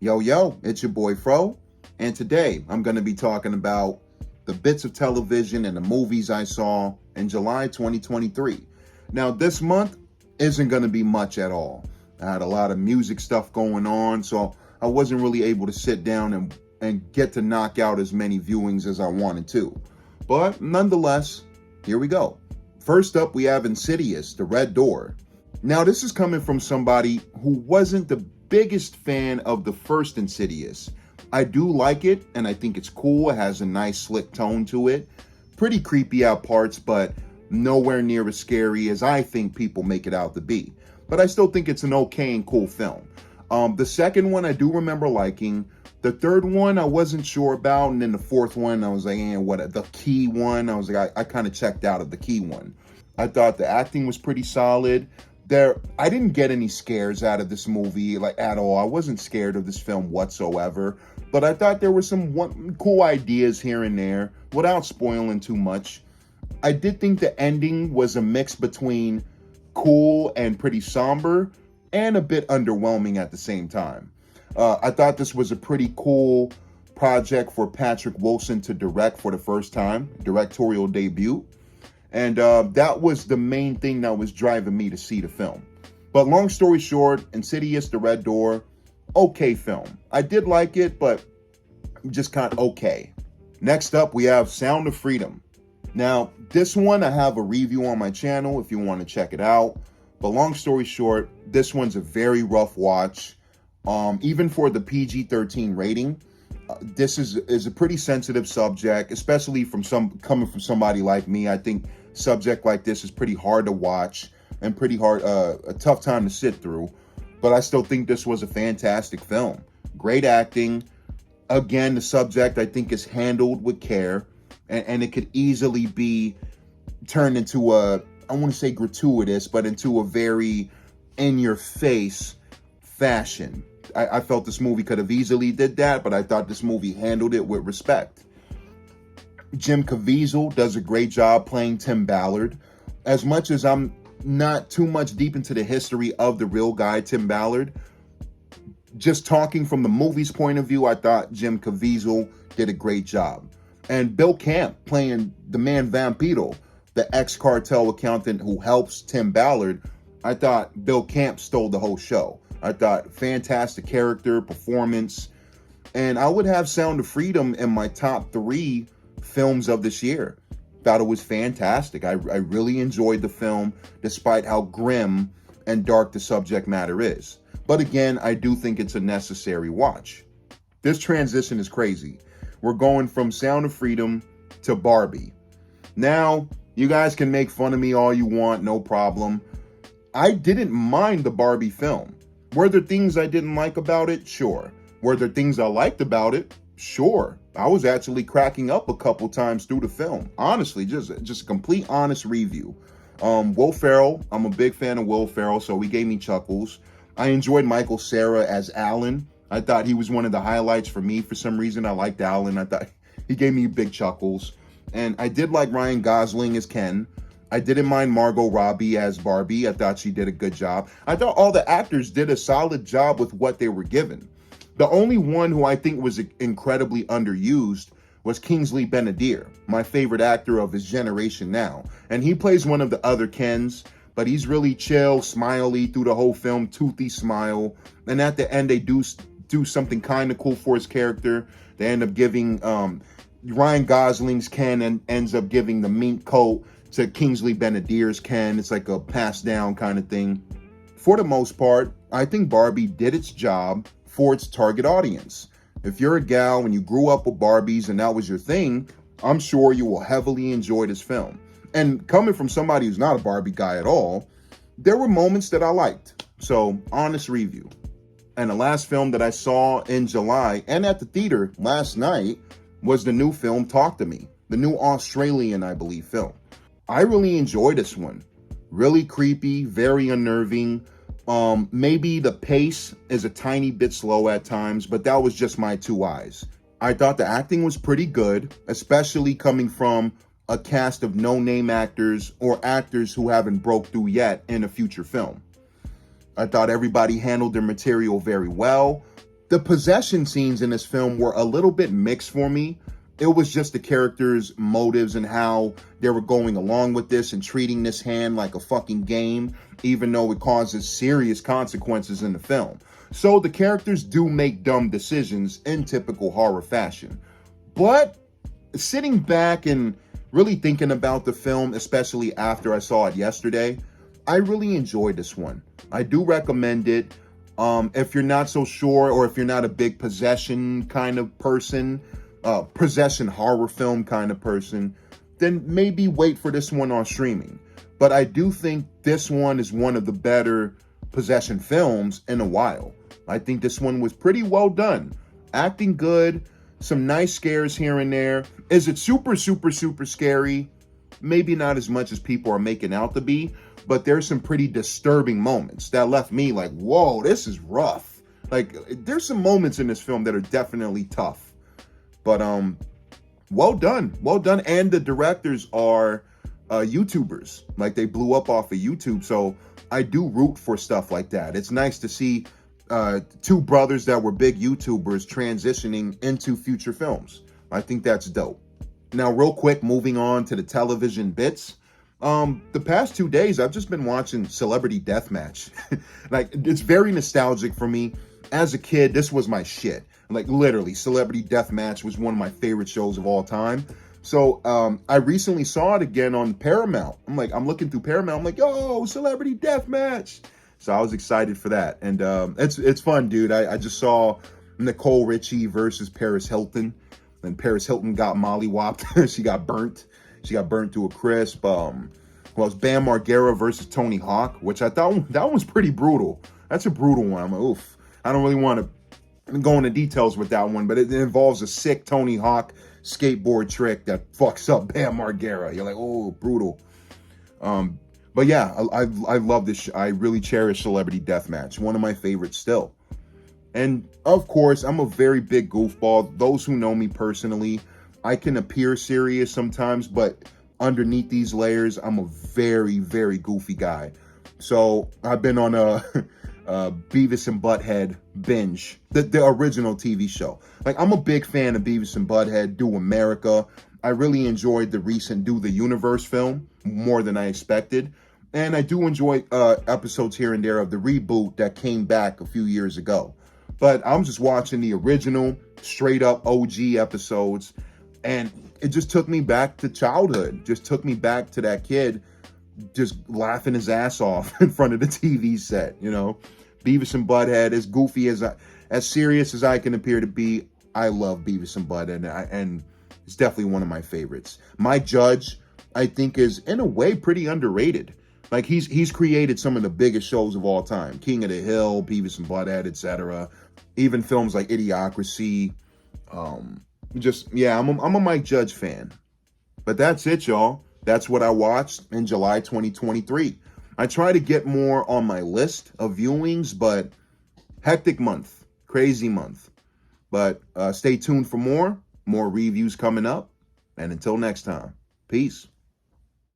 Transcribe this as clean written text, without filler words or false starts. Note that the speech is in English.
Yo, it's your boy FRO, and today I'm going to be talking about the bits of television and the movies I saw in July 2023. Now, this month isn't going to be much at all. I had a lot of music stuff going on, so I wasn't really able to sit down and get to knock out as many viewings as I wanted to. But nonetheless, here we go. First up, we have Insidious, The Red Door. Now, this is coming from somebody who wasn't the biggest fan of the first Insidious. I do like it, and I think it's cool. It has a nice, slick tone to it. Pretty creepy at parts, but nowhere near as scary as I think people make it out to be. But I still think it's an okay and cool film. The second one I do remember liking. The third one I wasn't sure about, and then the fourth one I was like, the Key one? I was like, I kind of checked out of the Key one. I thought the acting was pretty solid. I didn't get any scares out of this movie, like, at all. I wasn't scared of this film whatsoever, but I thought there were some cool ideas here and there without spoiling too much. I did think the ending was a mix between cool and pretty somber and a bit underwhelming at the same time. I thought this was a pretty cool project for Patrick Wilson to direct for the first time, directorial debut. And that was the main thing that was driving me to see the film. But long story short, Insidious, The Red Door, okay film. I did like it, but just kind of okay. Next up, we have Sound of Freedom. Now, this one, I have a review on my channel if you want to check it out. But long story short, this one's a very rough watch. Even for the PG-13 rating, this is a pretty sensitive subject, especially coming from somebody like me. I think subject like this is pretty hard to watch and pretty hard, a tough time to sit through. But I still think this was a fantastic film. Great acting. Again, the subject I think is handled with care, and it could easily be turned into I want to say gratuitous, but into a very in-your-face fashion. I felt this movie could have easily did that, but I thought this movie handled it with respect. Jim Caviezel does a great job playing Tim Ballard. As much as I'm not too much deep into the history of the real guy, Tim Ballard, just talking from the movie's point of view, I thought Jim Caviezel did a great job. And Bill Camp playing the man Vampiro, the ex-cartel accountant who helps Tim Ballard, I thought Bill Camp stole the whole show. I thought fantastic character, performance, and I would have Sound of Freedom in my top 3 films of this year. Thought it was fantastic. I really enjoyed the film, despite how grim and dark the subject matter is. But again, I do think it's a necessary watch. This transition is crazy. We're going from Sound of Freedom to Barbie. Now, you guys can make fun of me all you want, no problem. I didn't mind the Barbie film. Were there things I didn't like about it? Sure. Were there things I liked about it? Sure. I was actually cracking up a couple times through the film. Honestly, just a complete honest review. Will Ferrell, I'm a big fan of Will Ferrell, so he gave me chuckles. I enjoyed Michael Cera as Alan. I thought he was one of the highlights for me. For some reason, I liked Alan. I thought he gave me big chuckles. And I did like Ryan Gosling as Ken. I didn't mind Margot Robbie as Barbie. I thought she did a good job. I thought all the actors did a solid job with what they were given. The only one who I think was incredibly underused was Kingsley Benadir, my favorite actor of his generation now. And he plays one of the other Kens, but he's really chill, smiley through the whole film, toothy smile. And at the end, they do something kind of cool for his character. They end up giving Ryan Gosling's Ken and ends up giving the mink coat to Kingsley Benadir's Ken. It's like a pass down kind of thing. For the most part, I think Barbie did its job for its target audience. If you're a gal and you grew up with Barbies and that was your thing, I'm sure you will heavily enjoy this film. And coming from somebody who's not a Barbie guy at all, there were moments that I liked. So, honest review. And the last film that I saw in July and at the theater last night was the new film Talk to Me, the new Australian, I believe, film. I really enjoyed this one. Really creepy, very unnerving. Maybe the pace is a tiny bit slow at times, but that was just my 2 eyes. I thought the acting was pretty good, especially coming from a cast of no-name actors or actors who haven't broke through yet in a future film. I thought everybody handled their material very well. The possession scenes in this film were a little bit mixed for me. It was just the characters' motives and how they were going along with this and treating this hand like a fucking game, even though it causes serious consequences in the film. So the characters do make dumb decisions in typical horror fashion. But sitting back and really thinking about the film, especially after I saw it yesterday, I really enjoyed this one. I do recommend it. If you're not so sure, or if you're not a big possession kind of person, possession horror film kind of person, then maybe wait for this one on streaming. But I do think this one is one of the better possession films in a while. I think this one was pretty well done. Acting good, some nice scares here and there. Is it super, super, super scary? Maybe not as much as people are making out to be, but there's some pretty disturbing moments that left me like, whoa, this is rough. Like, there's some moments in this film that are definitely tough. But well done. And the directors are YouTubers. Like, they blew up off of YouTube. So I do root for stuff like that. It's nice to see two brothers that were big YouTubers transitioning into future films. I think that's dope. Now, real quick, moving on to the television bits. The past 2 days, I've just been watching Celebrity Deathmatch. Like, it's very nostalgic for me. As a kid, this was my shit. Like, literally, Celebrity Deathmatch was one of my favorite shows of all time. So, I recently saw it again on Paramount. I'm looking through Paramount. I'm like, yo, Celebrity Deathmatch. So I was excited for that. And it's fun, dude. I just saw Nicole Richie versus Paris Hilton. And Paris Hilton got mollywopped. She got burnt. She got burnt to a crisp. Well, it's Bam Margera versus Tony Hawk, which I thought that one was pretty brutal. That's a brutal one. I'm like, oof. I don't really want to go into details with that one, but it involves a sick Tony Hawk skateboard trick that fucks up Bam Margera. You're like, oh, brutal. But yeah, I love this. I really cherish Celebrity Deathmatch. One of my favorites still. And of course, I'm a very big goofball. Those who know me personally, I can appear serious sometimes, but underneath these layers, I'm a very, very goofy guy. So I've been on a Beavis and Butt-Head binge, the original TV show. Like, I'm a big fan of Beavis and Butt-Head, Do America. I really enjoyed the recent Do the Universe film more than I expected. And I do enjoy episodes here and there of the reboot that came back a few years ago. But I'm just watching the original, straight up OG episodes. And it just took me back to childhood. Just took me back to that kid just laughing his ass off in front of the TV set, you know. Beavis and Butt-Head, as goofy as serious as I can appear to be, I love Beavis and Butt-Head, and it's definitely one of my favorites. My Judge, I think, is in a way pretty underrated. Like, he's created some of the biggest shows of all time. King of the Hill, Beavis and Butt-Head, etc. Even films like Idiocracy. I'm a Mike Judge fan. But that's it, y'all. That's what I watched in July 2023. I try to get more on my list of viewings, but hectic month, crazy month. But stay tuned for more reviews coming up. And until next time, peace.